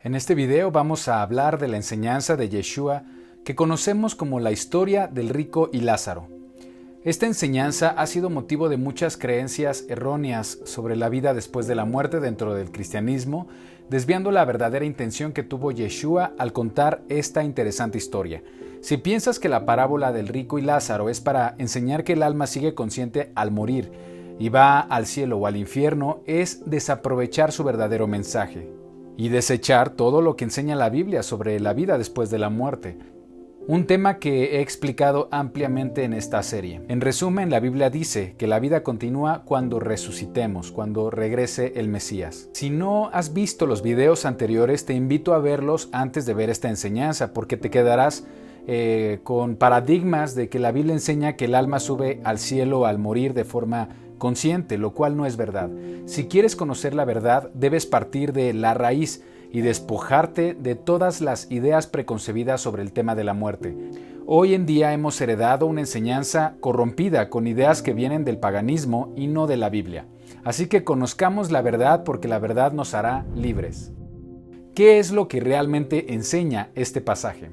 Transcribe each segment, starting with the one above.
En este video vamos a hablar de la enseñanza de Yeshua que conocemos como la historia del rico y Lázaro. Esta enseñanza ha sido motivo de muchas creencias erróneas sobre la vida después de la muerte dentro del cristianismo, desviando la verdadera intención que tuvo Yeshua al contar esta interesante historia. Si piensas que la parábola del rico y Lázaro es para enseñar que el alma sigue consciente al morir y va al cielo o al infierno, es desaprovechar su verdadero mensaje y desechar todo lo que enseña la Biblia sobre la vida después de la muerte. Un tema que he explicado ampliamente en esta serie. En resumen, la Biblia dice que la vida continúa cuando resucitemos, cuando regrese el Mesías. Si no has visto los videos anteriores, te invito a verlos antes de ver esta enseñanza, porque te quedarás con paradigmas de que la Biblia enseña que el alma sube al cielo al morir de forma consciente, lo cual no es verdad. Si quieres conocer la verdad, debes partir de la raíz y despojarte de todas las ideas preconcebidas sobre el tema de la muerte. Hoy en día hemos heredado una enseñanza corrompida con ideas que vienen del paganismo y no de la Biblia. Así que conozcamos la verdad porque la verdad nos hará libres. ¿Qué es lo que realmente enseña este pasaje?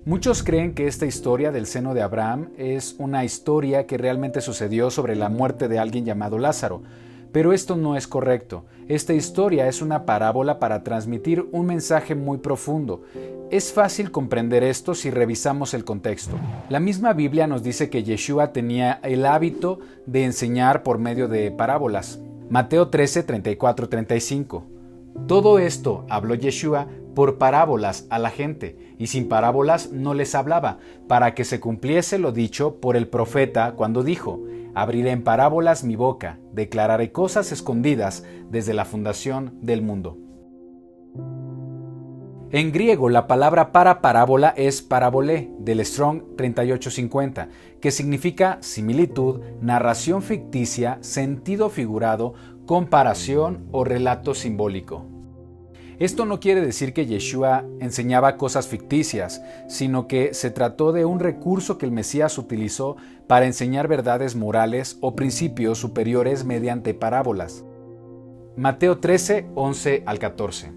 Muchos creen que esta historia del seno de Abraham es una historia que realmente sucedió sobre la muerte de alguien llamado Lázaro, pero esto no es correcto. Esta historia es una parábola para transmitir un mensaje muy profundo. Es fácil comprender esto si revisamos el contexto. La misma Biblia nos dice que Yeshua tenía el hábito de enseñar por medio de parábolas. Mateo 13, 34, 35. Todo esto habló Yeshua por parábolas a la gente, y sin parábolas no les hablaba, para que se cumpliese lo dicho por el profeta cuando dijo: abriré en parábolas mi boca, declararé cosas escondidas desde la fundación del mundo. En griego, la palabra para parábola es parabolé, del Strong 3850, que significa similitud, narración ficticia, sentido figurado, comparación o relato simbólico. Esto no quiere decir que Yeshua enseñaba cosas ficticias, sino que se trató de un recurso que el Mesías utilizó para enseñar verdades morales o principios superiores mediante parábolas. Mateo 13, 11 al 14.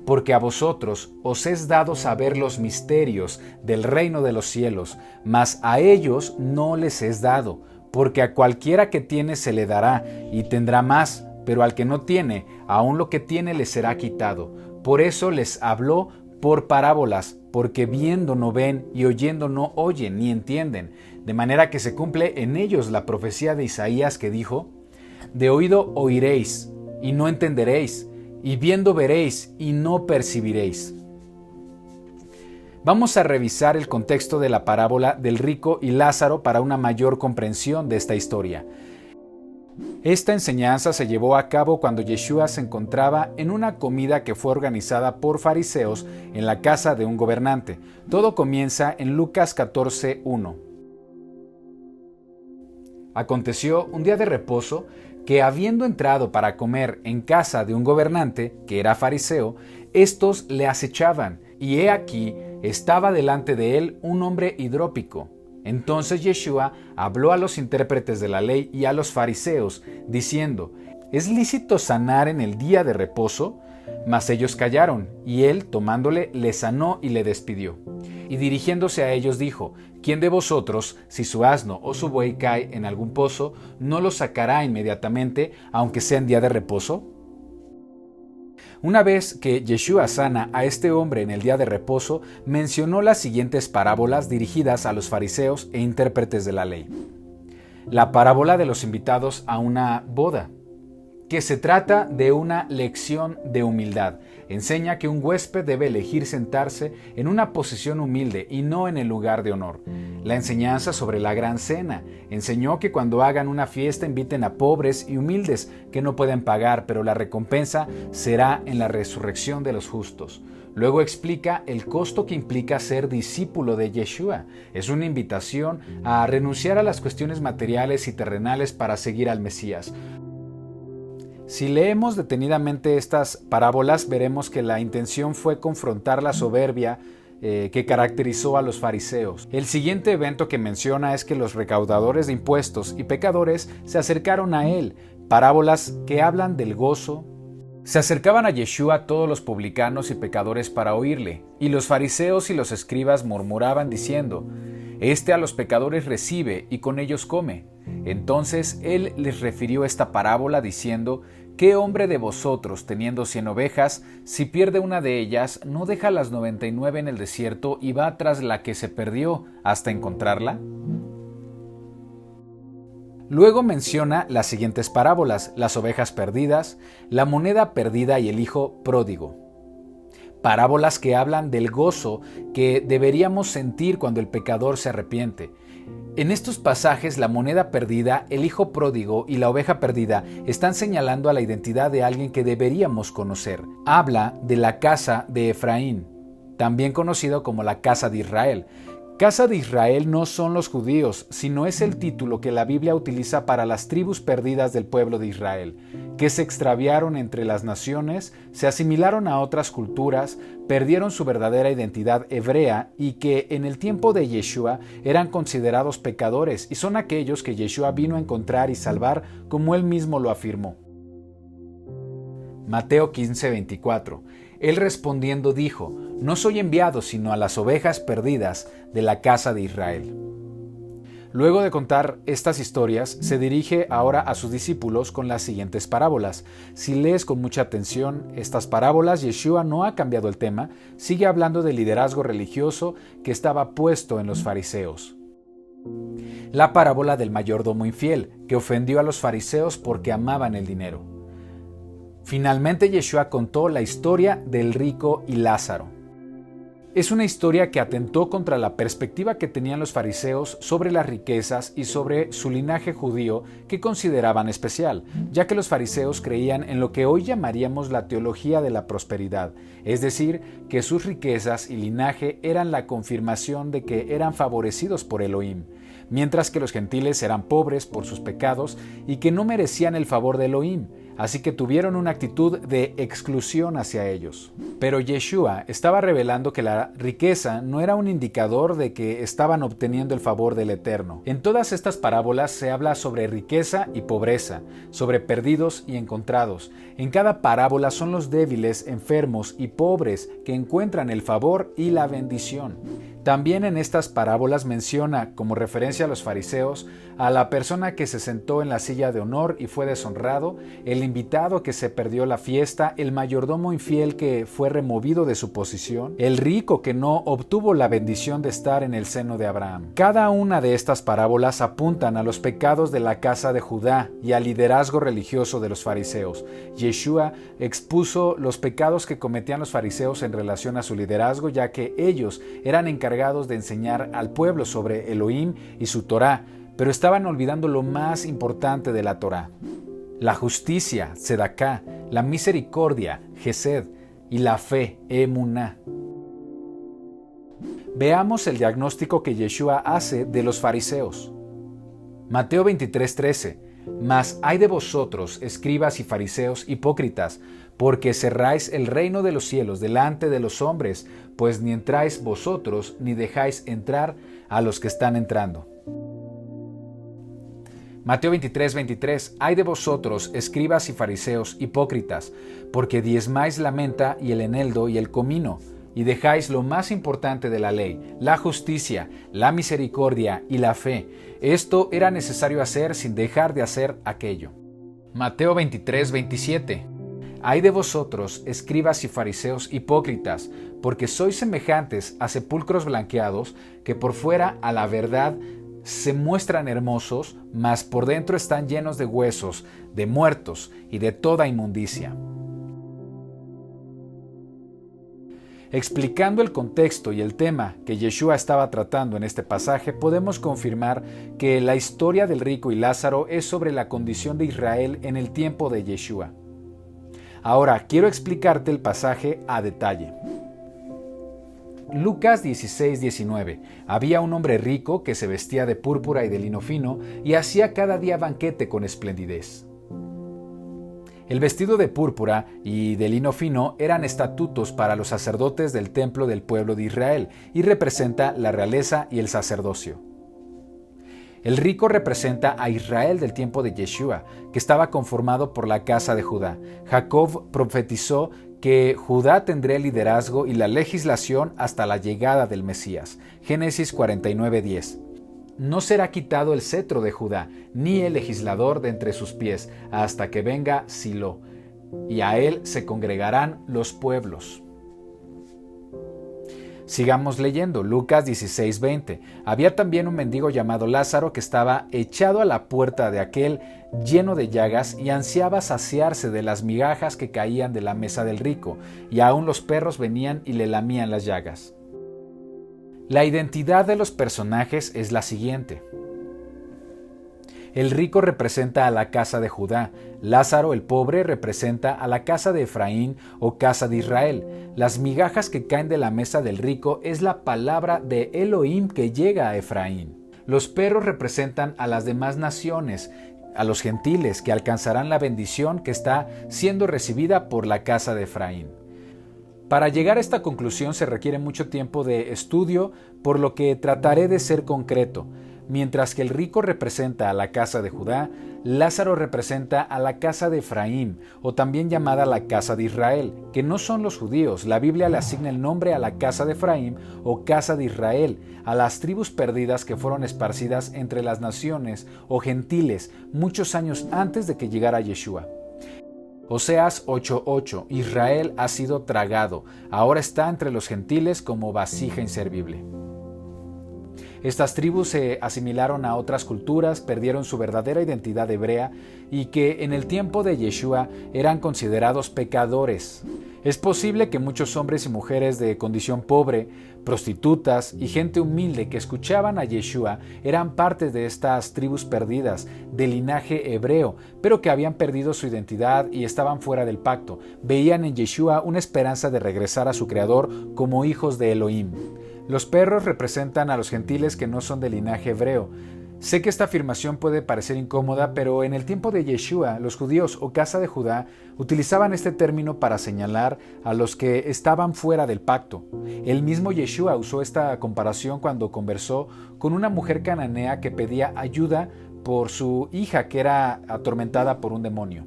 Porque a vosotros os es dado saber los misterios del reino de los cielos, mas a ellos no les es dado, porque a cualquiera que tiene se le dará y tendrá más, pero al que no tiene, aun lo que tiene le será quitado. Por eso les habló por parábolas, porque viendo no ven y oyendo no oyen ni entienden, de manera que se cumple en ellos la profecía de Isaías que dijo: de oído oiréis y no entenderéis, y viendo veréis y no percibiréis. Vamos a revisar el contexto de la parábola del rico y Lázaro para una mayor comprensión de esta historia. Esta enseñanza se llevó a cabo cuando Yeshua se encontraba en una comida que fue organizada por fariseos en la casa de un gobernante. Todo comienza en Lucas 14:1. Aconteció un día de reposo que, habiendo entrado para comer en casa de un gobernante, que era fariseo, estos le acechaban, y he aquí estaba delante de él un hombre hidrópico. Entonces Yeshua habló a los intérpretes de la ley y a los fariseos, diciendo: ¿es lícito sanar en el día de reposo? Mas ellos callaron, y él, tomándole, le sanó y le despidió. Y dirigiéndose a ellos dijo: ¿quién de vosotros, si su asno o su buey cae en algún pozo, no lo sacará inmediatamente, aunque sea en día de reposo? Una vez que Yeshua sana a este hombre en el día de reposo, mencionó las siguientes parábolas dirigidas a los fariseos e intérpretes de la ley. La parábola de los invitados a una boda, que se trata de una lección de humildad. Enseña que un huésped debe elegir sentarse en una posición humilde y no en el lugar de honor. La enseñanza sobre la gran cena. Enseñó que cuando hagan una fiesta inviten a pobres y humildes que no pueden pagar, pero la recompensa será en la resurrección de los justos. Luego explica el costo que implica ser discípulo de Yeshua. Es una invitación a renunciar a las cuestiones materiales y terrenales para seguir al Mesías. Si leemos detenidamente estas parábolas, veremos que la intención fue confrontar la soberbia que caracterizó a los fariseos. El siguiente evento que menciona es que los recaudadores de impuestos y pecadores se acercaron a él, parábolas que hablan del gozo, Se acercaban a Yeshua todos los publicanos y pecadores para oírle, y los fariseos y los escribas murmuraban diciendo: Este a los pecadores recibe y con ellos come. Entonces él les refirió esta parábola diciendo: ¿Qué hombre de vosotros, teniendo 100 ovejas, si pierde una de ellas, no deja las 99 en el desierto y va tras la que se perdió hasta encontrarla? Luego menciona las siguientes parábolas: las ovejas perdidas, la moneda perdida y el hijo pródigo. Parábolas que hablan del gozo que deberíamos sentir cuando el pecador se arrepiente. En estos pasajes, la moneda perdida, el hijo pródigo y la oveja perdida están señalando a la identidad de alguien que deberíamos conocer. Habla de la casa de Efraín, también conocido como la casa de Israel. Casa de Israel no son los judíos, sino es el título que la Biblia utiliza para las tribus perdidas del pueblo de Israel, que se extraviaron entre las naciones, se asimilaron a otras culturas, perdieron su verdadera identidad hebrea y que en el tiempo de Yeshua eran considerados pecadores, y son aquellos que Yeshua vino a encontrar y salvar, como él mismo lo afirmó. Mateo 15:24. Él respondiendo dijo: No soy enviado sino a las ovejas perdidas de la casa de Israel. Luego de contar estas historias, se dirige ahora a sus discípulos con las siguientes parábolas. Si lees con mucha atención estas parábolas, Yeshua no ha cambiado el tema, sigue hablando del liderazgo religioso que estaba puesto en los fariseos. La parábola del mayordomo infiel, que ofendió a los fariseos porque amaban el dinero. Finalmente, Yeshua contó la historia del rico y Lázaro. Es una historia que atentó contra la perspectiva que tenían los fariseos sobre las riquezas y sobre su linaje judío que consideraban especial, ya que los fariseos creían en lo que hoy llamaríamos la teología de la prosperidad, es decir, que sus riquezas y linaje eran la confirmación de que eran favorecidos por Elohim, mientras que los gentiles eran pobres por sus pecados y que no merecían el favor de Elohim, así que tuvieron una actitud de exclusión hacia ellos. Pero Yeshua estaba revelando que la riqueza no era un indicador de que estaban obteniendo el favor del Eterno. En todas estas parábolas se habla sobre riqueza y pobreza, sobre perdidos y encontrados. En cada parábola son los débiles, enfermos y pobres que encuentran el favor y la bendición. También en estas parábolas menciona, como referencia a los fariseos, a la persona que se sentó en la silla de honor y fue deshonrado, el invitado que se perdió la fiesta, el mayordomo infiel que fue removido de su posición, el rico que no obtuvo la bendición de estar en el seno de Abraham. Cada una de estas parábolas apuntan a los pecados de la casa de Judá y al liderazgo religioso de los fariseos. Yeshua expuso los pecados que cometían los fariseos en relación a su liderazgo, ya que ellos eran encargados de enseñar al pueblo sobre Elohim y su Torá, pero estaban olvidando lo más importante de la Torá: la justicia, tzedaká, la misericordia, gesed, y la fe, emuná. Veamos el diagnóstico que Yeshua hace de los fariseos. Mateo 23:13. Mas hay de vosotros, escribas y fariseos hipócritas, porque cerráis el reino de los cielos delante de los hombres, pues ni entráis vosotros, ni dejáis entrar a los que están entrando. Mateo 23:23. Ay de vosotros, escribas y fariseos hipócritas, porque diezmáis la menta y el eneldo y el comino, y dejáis lo más importante de la ley, la justicia, la misericordia y la fe. Esto era necesario hacer sin dejar de hacer aquello. Mateo 23:27. Ay de vosotros, escribas y fariseos hipócritas, porque sois semejantes a sepulcros blanqueados, que por fuera a la verdad se muestran hermosos, mas por dentro están llenos de huesos, de muertos y de toda inmundicia. Explicando el contexto y el tema que Yeshua estaba tratando en este pasaje, podemos confirmar que la historia del rico y Lázaro es sobre la condición de Israel en el tiempo de Yeshua. Ahora, quiero explicarte el pasaje a detalle. Lucas 16:19. Había un hombre rico que se vestía de púrpura y de lino fino y hacía cada día banquete con esplendidez. El vestido de púrpura y de lino fino eran estatutos para los sacerdotes del templo del pueblo de Israel y representa la realeza y el sacerdocio. El rico representa a Israel del tiempo de Yeshua, que estaba conformado por la casa de Judá. Jacob profetizó que Judá tendría el liderazgo y la legislación hasta la llegada del Mesías. Génesis 49:10. No será quitado el cetro de Judá, ni el legislador de entre sus pies, hasta que venga Silo, y a él se congregarán los pueblos. Sigamos leyendo, Lucas 16:20. Había también un mendigo llamado Lázaro que estaba echado a la puerta de aquel lleno de llagas y ansiaba saciarse de las migajas que caían de la mesa del rico, y aún los perros venían y le lamían las llagas. La identidad de los personajes es la siguiente. El rico representa a la casa de Judá, Lázaro el pobre representa a la casa de Efraín o casa de Israel. Las migajas que caen de la mesa del rico es la palabra de Elohim que llega a Efraín. Los perros representan a las demás naciones, a los gentiles que alcanzarán la bendición que está siendo recibida por la casa de Efraín. Para llegar a esta conclusión se requiere mucho tiempo de estudio, por lo que trataré de ser concreto. Mientras que el rico representa a la casa de Judá, Lázaro representa a la casa de Efraín, o también llamada la casa de Israel, que no son los judíos. La Biblia le asigna el nombre a la casa de Efraín o casa de Israel, a las tribus perdidas que fueron esparcidas entre las naciones o gentiles muchos años antes de que llegara Yeshua. Oseas 8:8. Israel ha sido tragado, ahora está entre los gentiles como vasija inservible. Estas tribus se asimilaron a otras culturas, perdieron su verdadera identidad hebrea y que en el tiempo de Yeshua eran considerados pecadores. Es posible que muchos hombres y mujeres de condición pobre, prostitutas y gente humilde que escuchaban a Yeshua eran parte de estas tribus perdidas, del linaje hebreo, pero que habían perdido su identidad y estaban fuera del pacto. Veían en Yeshua una esperanza de regresar a su Creador como hijos de Elohim. Los perros representan a los gentiles que no son de linaje hebreo. Sé que esta afirmación puede parecer incómoda, pero en el tiempo de Yeshua, los judíos o casa de Judá utilizaban este término para señalar a los que estaban fuera del pacto. El mismo Yeshua usó esta comparación cuando conversó con una mujer cananea que pedía ayuda por su hija que era atormentada por un demonio.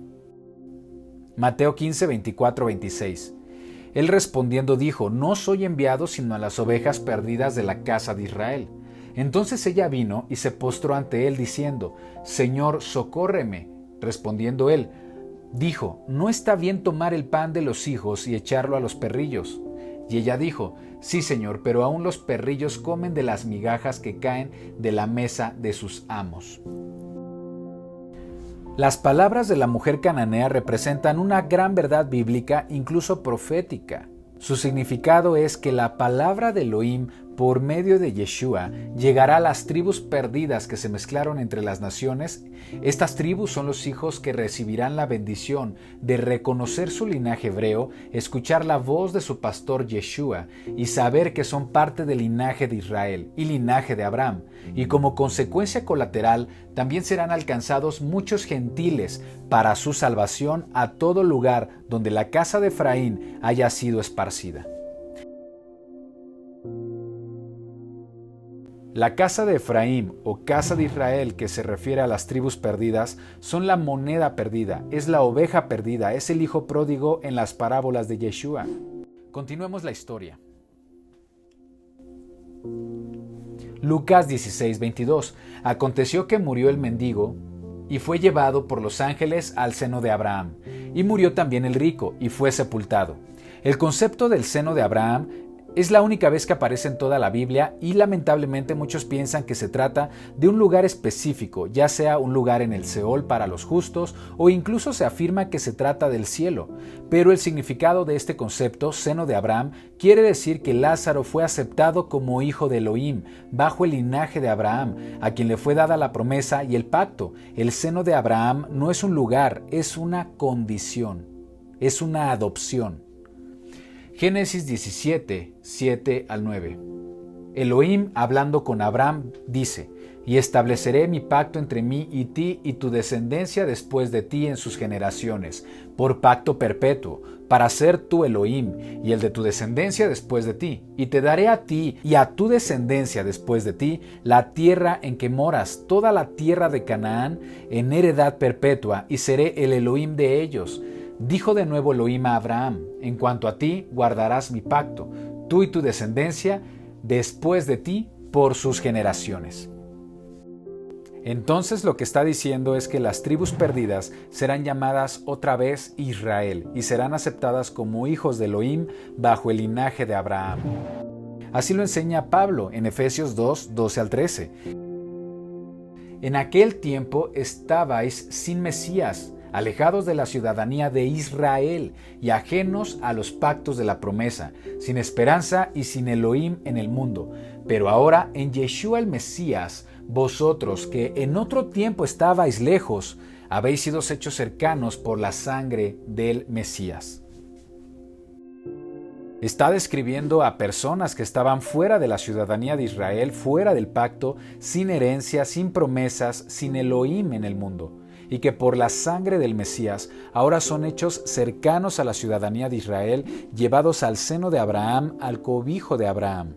Mateo 15, 24, 26. Él respondiendo dijo: no soy enviado sino a las ovejas perdidas de la casa de Israel. Entonces ella vino y se postró ante él diciendo: Señor, socórreme. Respondiendo él, dijo: no está bien tomar el pan de los hijos y echarlo a los perrillos. Y ella dijo: sí, Señor, pero aún los perrillos comen de las migajas que caen de la mesa de sus amos. Las palabras de la mujer cananea representan una gran verdad bíblica, incluso profética. Su significado es que la palabra de Elohim, por medio de Yeshua, llegará a las tribus perdidas que se mezclaron entre las naciones. Estas tribus son los hijos que recibirán la bendición de reconocer su linaje hebreo, escuchar la voz de su pastor Yeshua y saber que son parte del linaje de Israel y linaje de Abraham. Y como consecuencia colateral, también serán alcanzados muchos gentiles para su salvación a todo lugar donde la casa de Efraín haya sido esparcida. La casa de Efraín o casa de Israel, que se refiere a las tribus perdidas, son la moneda perdida, es la oveja perdida, es el hijo pródigo en las parábolas de Yeshua. Continuemos la historia. Lucas 16:22. Aconteció que murió el mendigo y fue llevado por los ángeles al seno de Abraham, y murió también el rico y fue sepultado. El concepto del seno de Abraham es la única vez que aparece en toda la Biblia y lamentablemente muchos piensan que se trata de un lugar específico, ya sea un lugar en el Seol para los justos o incluso se afirma que se trata del cielo. Pero el significado de este concepto, seno de Abraham, quiere decir que Lázaro fue aceptado como hijo de Elohim, bajo el linaje de Abraham, a quien le fue dada la promesa y el pacto. El seno de Abraham no es un lugar, es una condición, es una adopción. Génesis 17, 7 al 9. Elohim, hablando con Abraham, dice: y estableceré mi pacto entre mí y ti y tu descendencia después de ti en sus generaciones, por pacto perpetuo, para ser tu Elohim y el de tu descendencia después de ti. Y te daré a ti y a tu descendencia después de ti la tierra en que moras, toda la tierra de Canaán, en heredad perpetua, y seré el Elohim de ellos. Dijo de nuevo Elohim a Abraham: en cuanto a ti, guardarás mi pacto, tú y tu descendencia después de ti por sus generaciones. Entonces lo que está diciendo es que las tribus perdidas serán llamadas otra vez Israel y serán aceptadas como hijos de Elohim bajo el linaje de Abraham. Así lo enseña Pablo en Efesios 2, 12 al 13. En aquel tiempo estabais sin Mesías, alejados de la ciudadanía de Israel y ajenos a los pactos de la promesa, sin esperanza y sin Elohim en el mundo. Pero ahora en Yeshua el Mesías, vosotros que en otro tiempo estabais lejos, habéis sido hechos cercanos por la sangre del Mesías. Está describiendo a personas que estaban fuera de la ciudadanía de Israel, fuera del pacto, sin herencia, sin promesas, sin Elohim en el mundo, y que por la sangre del Mesías ahora son hechos cercanos a la ciudadanía de Israel, llevados al seno de Abraham, al cobijo de Abraham.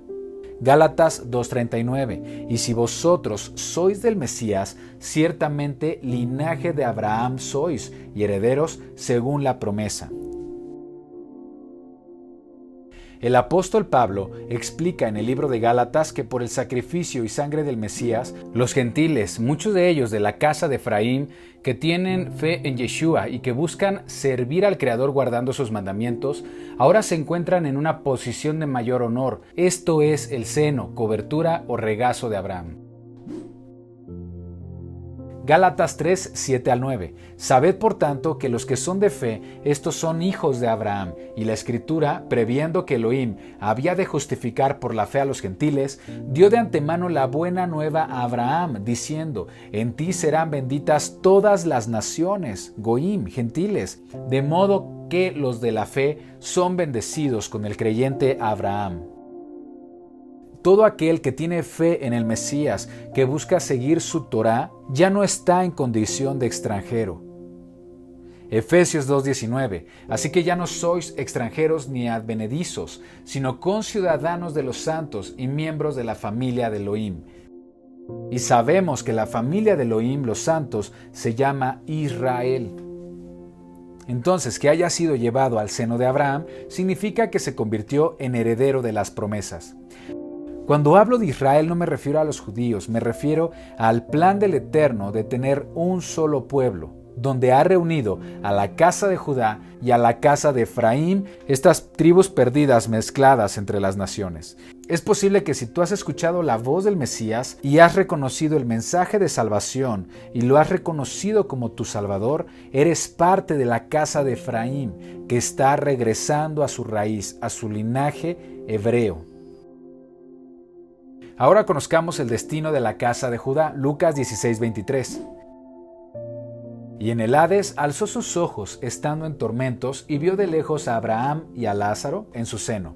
Gálatas 2:39. Y si vosotros sois del Mesías, ciertamente linaje de Abraham sois, y herederos según la promesa. El apóstol Pablo explica en el libro de Gálatas que por el sacrificio y sangre del Mesías, los gentiles, muchos de ellos de la casa de Efraín, que tienen fe en Yeshua y que buscan servir al Creador guardando sus mandamientos, ahora se encuentran en una posición de mayor honor. Esto es el seno, cobertura o regazo de Abraham. Gálatas 3, 7 al 9. Sabed por tanto que los que son de fe, estos son hijos de Abraham, y la Escritura, previendo que Elohim había de justificar por la fe a los gentiles, dio de antemano la buena nueva a Abraham, diciendo: en ti serán benditas todas las naciones, Goim, gentiles, de modo que los de la fe son bendecidos con el creyente Abraham. Todo aquel que tiene fe en el Mesías, que busca seguir su Torá, ya no está en condición de extranjero. Efesios 2:19. Así que ya no sois extranjeros ni advenedizos, sino conciudadanos de los santos y miembros de la familia de Elohim. Y sabemos que la familia de Elohim, los santos, se llama Israel. Entonces, que haya sido llevado al seno de Abraham significa que se convirtió en heredero de las promesas. Cuando hablo de Israel no me refiero a los judíos, me refiero al plan del Eterno de tener un solo pueblo, donde ha reunido a la casa de Judá y a la casa de Efraín, estas tribus perdidas mezcladas entre las naciones. Es posible que si tú has escuchado la voz del Mesías y has reconocido el mensaje de salvación y lo has reconocido como tu Salvador, eres parte de la casa de Efraín, que está regresando a su raíz, a su linaje hebreo. Ahora conozcamos el destino de la casa de Judá. Lucas 16:23. Y en el Hades alzó sus ojos, estando en tormentos, y vio de lejos a Abraham y a Lázaro en su seno.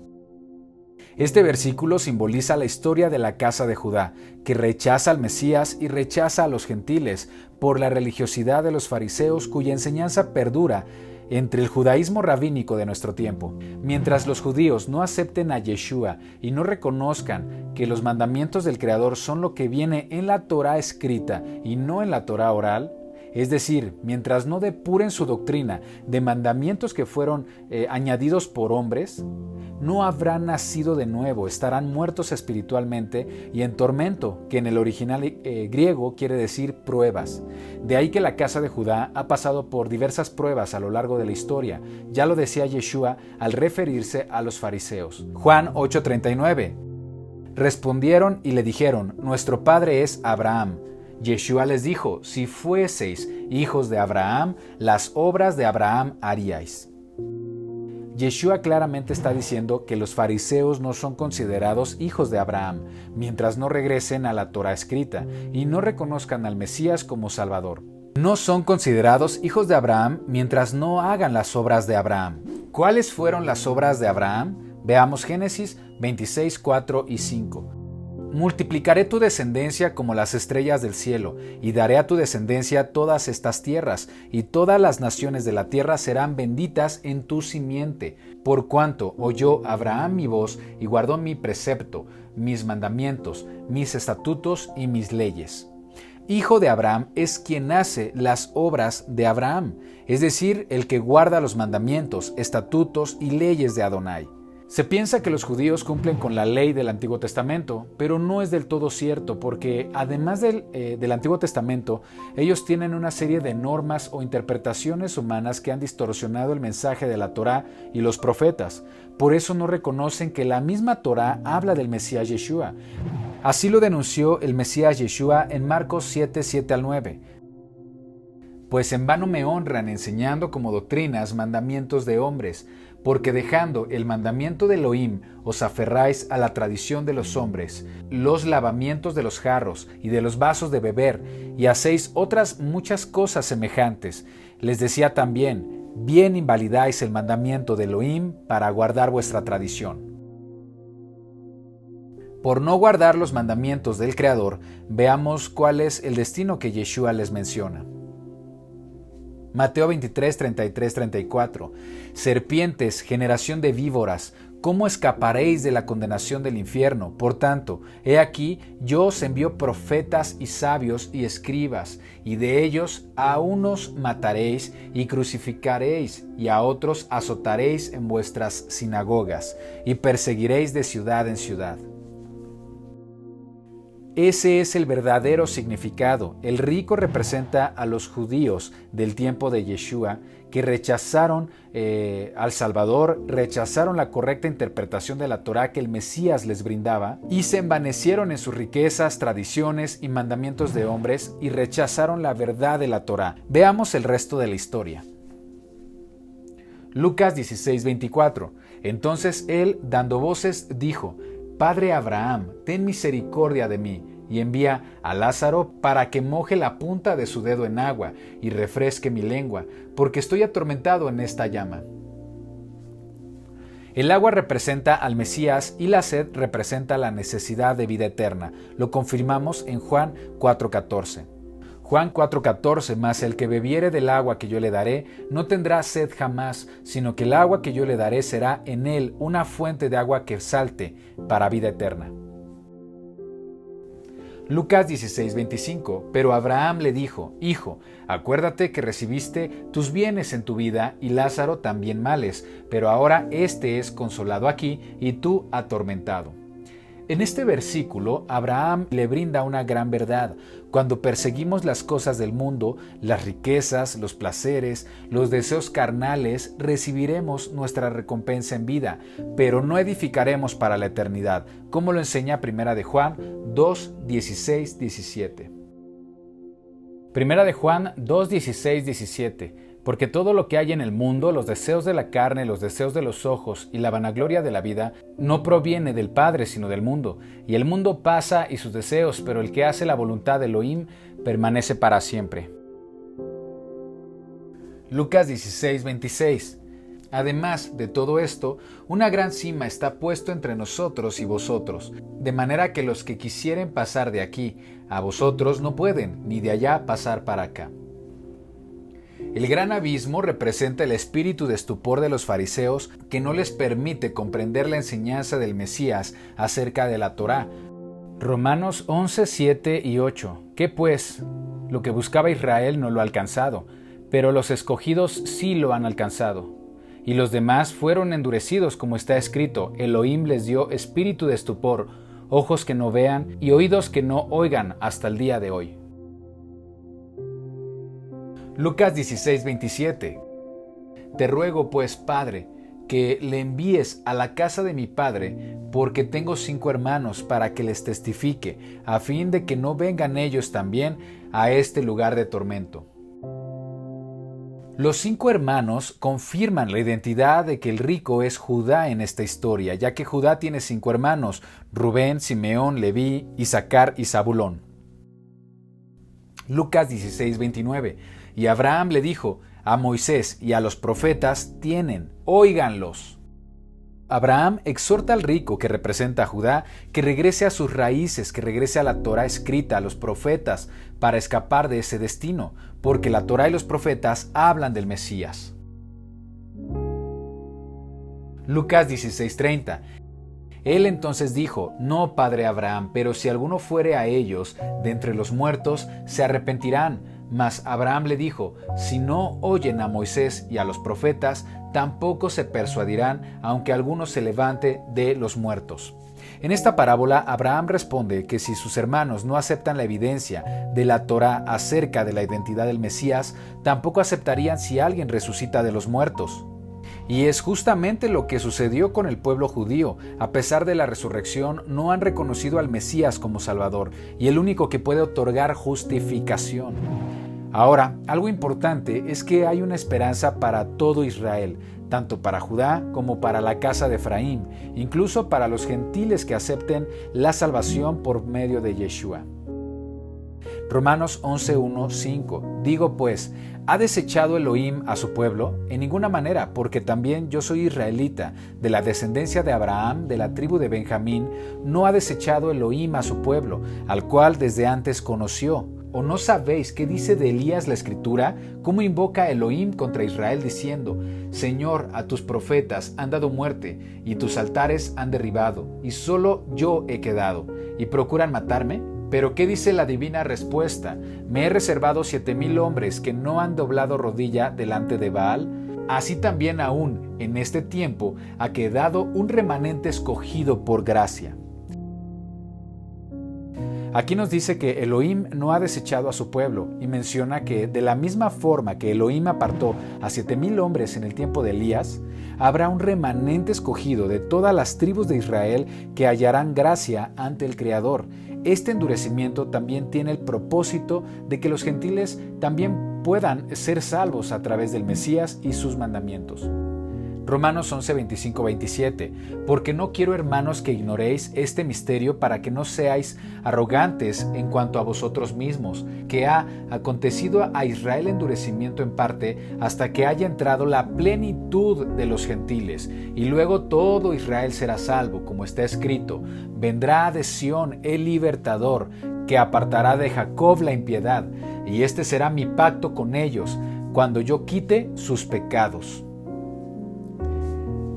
Este versículo simboliza la historia de la casa de Judá, que rechaza al Mesías y rechaza a los gentiles por la religiosidad de los fariseos, cuya enseñanza perdura entre el judaísmo rabínico de nuestro tiempo. Mientras los judíos no acepten a Yeshua y no reconozcan que los mandamientos del Creador son lo que viene en la Torá escrita y no en la Torá oral, es decir, mientras no depuren su doctrina de mandamientos que fueron añadidos por hombres, no habrán nacido de nuevo, estarán muertos espiritualmente y en tormento, que en el original griego quiere decir pruebas. De ahí que la casa de Judá ha pasado por diversas pruebas a lo largo de la historia. Ya lo decía Yeshua al referirse a los fariseos. Juan 8:39. Respondieron y le dijeron: nuestro padre es Abraham. Yeshua les dijo: si fueseis hijos de Abraham, las obras de Abraham haríais. Yeshua claramente está diciendo que los fariseos no son considerados hijos de Abraham, mientras no regresen a la Torá escrita y no reconozcan al Mesías como Salvador. No son considerados hijos de Abraham mientras no hagan las obras de Abraham. ¿Cuáles fueron las obras de Abraham? Veamos Génesis 26, 4 y 5. multiplicaré tu descendencia como las estrellas del cielo, y daré a tu descendencia todas estas tierras, y todas las naciones de la tierra serán benditas en tu simiente, por cuanto oyó Abraham mi voz y guardó mi precepto, mis mandamientos, mis estatutos y mis leyes. Hijo de Abraham es quien hace las obras de Abraham, es decir, el que guarda los mandamientos, estatutos y leyes de Adonai. Se piensa que los judíos cumplen con la ley del Antiguo Testamento, pero no es del todo cierto, porque además del Antiguo Testamento, ellos tienen una serie de normas o interpretaciones humanas que han distorsionado el mensaje de la Torá y los profetas. Por eso no reconocen que la misma Torá habla del Mesías Yeshua. Así lo denunció el Mesías Yeshua en Marcos 7, 7 al 9. Pues en vano me honran enseñando como doctrinas mandamientos de hombres, porque dejando el mandamiento de Elohim os aferráis a la tradición de los hombres, los lavamientos de los jarros y de los vasos de beber, y hacéis otras muchas cosas semejantes. Les decía también, bien invalidáis el mandamiento de Elohim para guardar vuestra tradición. Por no guardar los mandamientos del Creador, veamos cuál es el destino que Yeshua les menciona. Mateo 23, 33, 34. Serpientes, generación de víboras, ¿cómo escaparéis de la condenación del infierno? Por tanto, he aquí, yo os envío profetas y sabios y escribas, y de ellos a unos mataréis y crucificaréis, y a otros azotaréis en vuestras sinagogas, y perseguiréis de ciudad en ciudad. Ese es el verdadero significado. El rico representa a los judíos del tiempo de Yeshua que rechazaron al Salvador, rechazaron la correcta interpretación de la Torá que el Mesías les brindaba y se envanecieron en sus riquezas, tradiciones y mandamientos de hombres y rechazaron la verdad de la Torá. Veamos el resto de la historia. Lucas 16, 24. Entonces él, dando voces, dijo: Padre Abraham, ten misericordia de mí, y envía a Lázaro para que moje la punta de su dedo en agua y refresque mi lengua, porque estoy atormentado en esta llama. El agua representa al Mesías y la sed representa la necesidad de vida eterna. Lo confirmamos en Juan 4:14. Juan 4:14, mas el que bebiere del agua que yo le daré, no tendrá sed jamás, sino que el agua que yo le daré será en él una fuente de agua que salte para vida eterna. Lucas 16:25, pero Abraham le dijo: Hijo, acuérdate que recibiste tus bienes en tu vida y Lázaro también males, pero ahora éste es consolado aquí y tú atormentado. En este versículo, Abraham le brinda una gran verdad. Cuando perseguimos las cosas del mundo, las riquezas, los placeres, los deseos carnales, recibiremos nuestra recompensa en vida, pero no edificaremos para la eternidad, como lo enseña 1 de Juan 2, 16, 17. 1 de Juan 2, 16, 17. Porque todo lo que hay en el mundo, los deseos de la carne, los deseos de los ojos y la vanagloria de la vida, no proviene del Padre, sino del mundo. Y el mundo pasa y sus deseos, pero el que hace la voluntad de Elohim permanece para siempre. Lucas 16, 26. Además de todo esto, una gran cima está puesto entre nosotros y vosotros, de manera que los que quisieren pasar de aquí a vosotros no pueden, ni de allá pasar para acá. El gran abismo representa el espíritu de estupor de los fariseos que no les permite comprender la enseñanza del Mesías acerca de la Torá. Romanos 11, 7 y 8. ¿Qué pues? Lo que buscaba Israel no lo ha alcanzado, pero los escogidos sí lo han alcanzado. Y los demás fueron endurecidos, como está escrito: Elohim les dio espíritu de estupor, ojos que no vean y oídos que no oigan hasta el día de hoy. Lucas 16, 27. Te ruego pues, Padre, que le envíes a la casa de mi padre, porque tengo 5 hermanos, para que les testifique, a fin de que no vengan ellos también a este lugar de tormento. Los 5 hermanos confirman la identidad de que el rico es Judá en esta historia, ya que Judá tiene 5 hermanos: Rubén, Simeón, Leví, Isaacar y Zabulón. Lucas 16, 29. Y Abraham le dijo: a Moisés y a los profetas tienen, óiganlos. Abraham exhorta al rico, que representa a Judá, que regrese a sus raíces, que regrese a la Torá escrita, a los profetas, para escapar de ese destino, porque la Torá y los profetas hablan del Mesías. Lucas 16:30. Él entonces dijo: No, padre Abraham, pero si alguno fuere a ellos de entre los muertos, se arrepentirán. Mas Abraham le dijo: Si no oyen a Moisés y a los profetas, tampoco se persuadirán, aunque alguno se levante de los muertos. En esta parábola, Abraham responde que si sus hermanos no aceptan la evidencia de la Torá acerca de la identidad del Mesías, tampoco aceptarían si alguien resucita de los muertos. Y es justamente lo que sucedió con el pueblo judío. A pesar de la resurrección, no han reconocido al Mesías como Salvador y el único que puede otorgar justificación. Ahora, algo importante es que hay una esperanza para todo Israel, tanto para Judá como para la casa de Efraín, incluso para los gentiles que acepten la salvación por medio de Yeshua. Romanos 11:1-5. Digo pues, ¿ha desechado Elohim a su pueblo? En ninguna manera, porque también yo soy israelita, de la descendencia de Abraham, de la tribu de Benjamín. No ha desechado Elohim a su pueblo, al cual desde antes conoció. ¿O no sabéis qué dice de Elías la Escritura? ¿Cómo invoca a Elohim contra Israel diciendo: Señor, a tus profetas han dado muerte, y tus altares han derribado, y solo yo he quedado, y procuran matarme? Pero ¿qué dice la divina respuesta? Me he reservado 7,000 hombres que no han doblado rodilla delante de Baal. Así también aún en este tiempo ha quedado un remanente escogido por gracia. Aquí nos dice que Elohim no ha desechado a su pueblo y menciona que de la misma forma que Elohim apartó a 7,000 hombres en el tiempo de Elías, habrá un remanente escogido de todas las tribus de Israel que hallarán gracia ante el Creador. Este endurecimiento también tiene el propósito de que los gentiles también puedan ser salvos a través del Mesías y sus mandamientos. Romanos 11:25-27. Porque no quiero, hermanos, que ignoréis este misterio, para que no seáis arrogantes en cuanto a vosotros mismos, que ha acontecido a Israel endurecimiento en parte, hasta que haya entrado la plenitud de los gentiles, y luego todo Israel será salvo, como está escrito: vendrá de Sión el libertador, que apartará de Jacob la impiedad, y este será mi pacto con ellos, cuando yo quite sus pecados.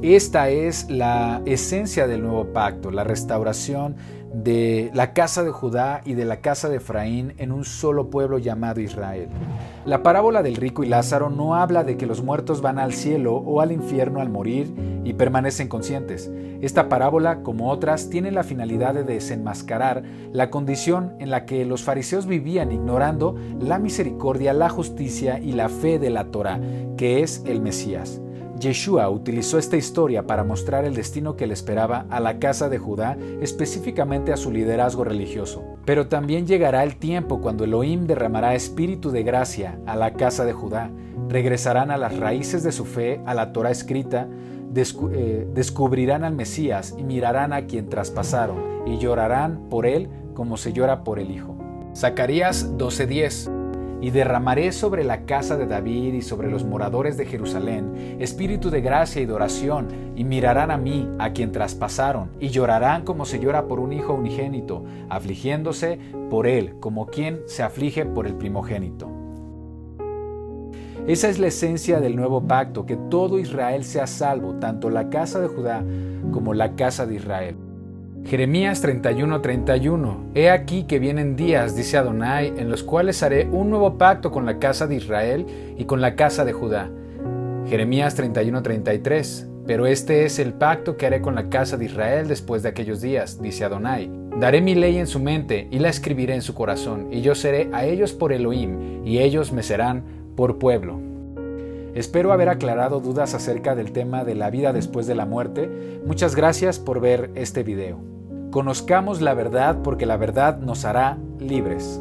Esta es la esencia del nuevo pacto, la restauración de la casa de Judá y de la casa de Efraín en un solo pueblo llamado Israel. La parábola del rico y Lázaro no habla de que los muertos van al cielo o al infierno al morir y permanecen conscientes. Esta parábola, como otras, tiene la finalidad de desenmascarar la condición en la que los fariseos vivían, ignorando la misericordia, la justicia y la fe de la Torá, que es el Mesías. Yeshua utilizó esta historia para mostrar el destino que le esperaba a la casa de Judá, específicamente a su liderazgo religioso. Pero también llegará el tiempo cuando Elohim derramará espíritu de gracia a la casa de Judá. Regresarán a las raíces de su fe, a la Torá escrita, descubrirán al Mesías y mirarán a quien traspasaron, y llorarán por él como se llora por el Hijo. Zacarías 12:10. Y derramaré sobre la casa de David y sobre los moradores de Jerusalén espíritu de gracia y de oración, y mirarán a mí, a quien traspasaron, y llorarán como se llora por un hijo unigénito, afligiéndose por él, como quien se aflige por el primogénito. Esa es la esencia del nuevo pacto, que todo Israel sea salvo, tanto la casa de Judá como la casa de Israel. Jeremías 31:31. He aquí que vienen días, dice Adonai, en los cuales haré un nuevo pacto con la casa de Israel y con la casa de Judá. Jeremías 31:33. Pero este es el pacto que haré con la casa de Israel después de aquellos días, dice Adonai. Daré mi ley en su mente y la escribiré en su corazón, y yo seré a ellos por Elohim, y ellos me serán por pueblo. Espero haber aclarado dudas acerca del tema de la vida después de la muerte. Muchas gracias por ver este video. Conozcamos la verdad, porque la verdad nos hará libres.